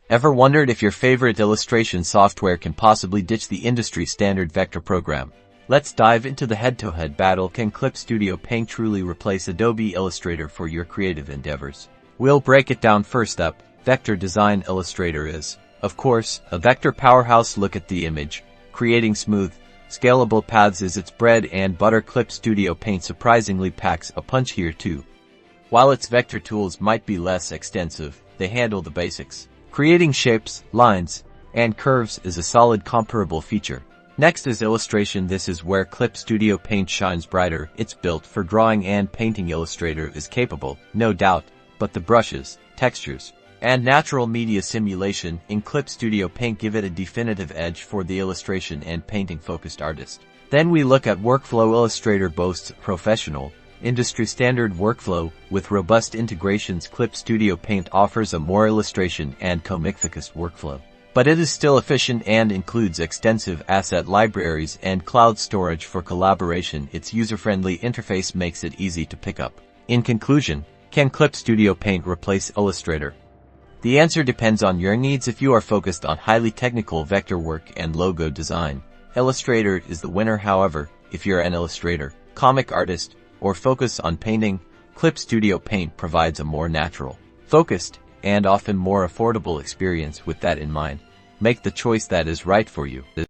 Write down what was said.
Ever wondered if your favorite illustration software can possibly ditch the industry standard vector program? Let's dive into the head-to-head battle. Can Clip Studio Paint truly replace Adobe Illustrator for your creative endeavors? We'll break it down. First up, Vector Design. Illustrator is, of course, a vector powerhouse. Look at the image. Creating smooth, scalable paths is its bread and butter. Clip Studio Paint surprisingly packs a punch here too. While its vector tools might be less extensive, they handle the basics. Creating shapes, lines, and curves is a solid comparable feature. Next is illustration. This is where Clip Studio Paint shines brighter. It's built for drawing and painting. Illustrator is capable, no doubt, but the brushes, textures, and natural media simulation in Clip Studio Paint give it a definitive edge for the illustration and painting-focused artist. Then we look at workflow. Illustrator boasts professional, industry-standard workflow with robust integrations. Clip Studio Paint offers a more illustration and comic-focused workflow, but it is still efficient and includes extensive asset libraries and cloud storage for collaboration. Its user-friendly interface makes it easy to pick up. In conclusion, can Clip Studio Paint replace Illustrator? The answer depends on your needs. If you are focused on highly technical vector work and logo design, Illustrator is the winner. However, if you're an illustrator, comic artist, or focus on painting, Clip Studio Paint provides a more natural, focused, and often more affordable experience. With that in mind, make the choice that is right for you.